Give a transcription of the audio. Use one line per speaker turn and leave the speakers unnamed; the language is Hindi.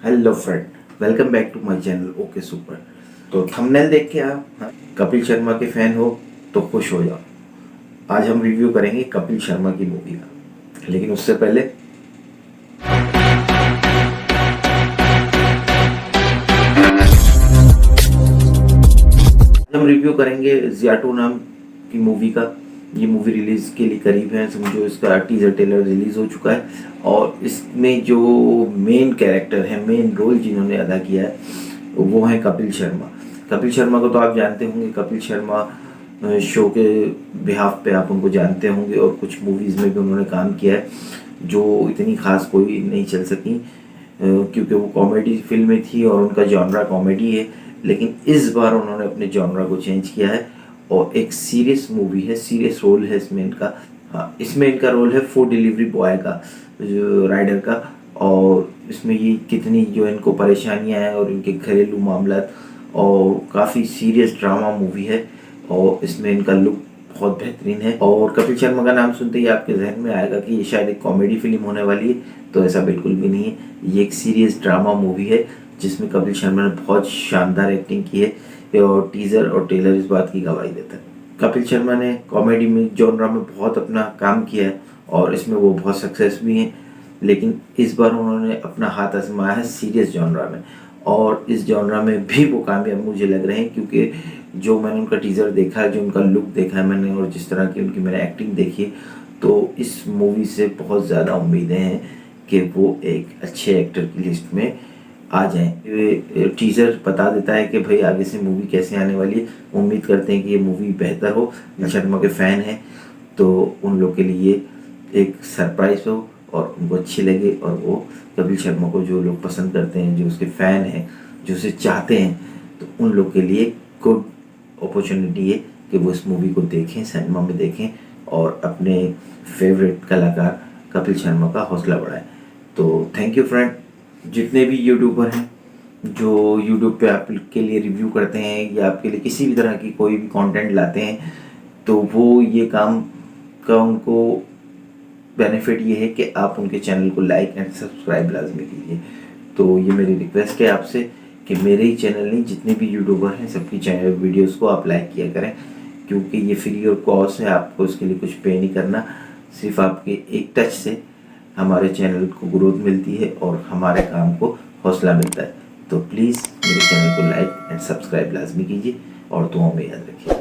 Hello friend, welcome back to my channel okay super. तो थंबनेल देख के आप कपिल शर्मा के फैन हो तो खुश हो जाओ। आज हम रिव्यू करेंगे कपिल शर्मा की मूवी का, लेकिन उससे पहले हम रिव्यू करेंगे जिया 2 नाम की मूवी का। ये मूवी रिलीज के लिए करीब है, समझो इसका टीजर ट्रेलर रिलीज हो चुका है और इसमें जो मेन कैरेक्टर है, मेन रोल जिन्होंने अदा किया है वो है कपिल शर्मा। कपिल शर्मा को तो आप जानते होंगे, कपिल शर्मा शो के बिहाफ पे आप उनको जानते होंगे और कुछ मूवीज़ में भी उन्होंने काम किया है जो इतनी खास कोई नहीं चल सकी क्योंकि वो कॉमेडी फिल्में थी और उनका जॉनरा कॉमेडी है। लेकिन इस बार उन्होंने अपने जॉनरा को चेंज किया है और एक सीरियस मूवी है, सीरियस रोल है इसमें इनका। हाँ, इसमें इनका रोल है फूड डिलीवरी बॉय का, जो राइडर का। और इसमें ये कितनी जो इनको परेशानियां हैं और इनके घरेलू मामला और काफ़ी सीरियस ड्रामा मूवी है और इसमें इनका लुक बहुत बेहतरीन है। और कपिल शर्मा का नाम सुनते ही आपके जहन में आएगा कि ये शायद एक कॉमेडी फिल्म होने वाली है, तो ऐसा बिल्कुल भी नहीं है। ये एक सीरियस ड्रामा मूवी है जिसमें कपिल शर्मा ने बहुत शानदार एक्टिंग की है और टीज़र और ट्रेलर इस बात की गवाही देता है। कपिल शर्मा ने कॉमेडी में जॉनरा में बहुत अपना काम किया है और इसमें वो बहुत सक्सेस भी हैं, लेकिन इस बार उन्होंने अपना हाथ आजमाया है सीरियस जॉनरा में और इस जॉनरा में भी वो कामयाब मुझे लग रहे हैं, क्योंकि जो मैंने उनका टीज़र देखा है, जो उनका लुक देखा है मैंने और जिस तरह की उनकी मैंने एक्टिंग देखी, तो इस मूवी से बहुत ज़्यादा उम्मीदें हैं कि वो एक अच्छे एक्टर की लिस्ट में आ जाएं। ये टीज़र बता देता है कि भाई आगे से मूवी कैसे आने वाली है। उम्मीद करते हैं कि ये मूवी बेहतर हो। शर्मा के फ़ैन हैं तो उन लोग के लिए एक सरप्राइज़ हो और उनको अच्छी लगे और वो कपिल शर्मा को जो लोग पसंद करते हैं, जो उसके फ़ैन हैं, जो उसे चाहते हैं, तो उन लोग के लिए गुड अपॉर्चुनिटी है कि वो इस मूवी को देखें, सिनेमा में देखें और अपने फेवरेट कलाकार कपिल शर्मा का हौसला बढ़ाएं। तो थैंक यू फ्रेंड। जितने भी यूट्यूबर हैं जो यूट्यूब पे आपके लिए रिव्यू करते हैं या आपके लिए किसी भी तरह की कोई भी कंटेंट लाते हैं, तो वो ये काम का उनको बेनिफिट ये है कि आप उनके चैनल को लाइक एंड सब्सक्राइब लाजमी कीजिए। तो ये मेरी रिक्वेस्ट है आपसे कि मेरे ही चैनल नहीं, जितने भी यूट्यूबर हैं सबकी चैनल वीडियोस को आप लाइक किया करें, क्योंकि ये फ्री और कॉस्ट है, आपको इसके लिए कुछ पे नहीं करना। सिर्फ आपके एक टच से हमारे चैनल को ग्रोथ मिलती है और हमारे काम को हौसला मिलता है। तो प्लीज़ मेरे चैनल को लाइक एंड सब्सक्राइब लाजमी कीजिए और दुआओं में याद रखिए।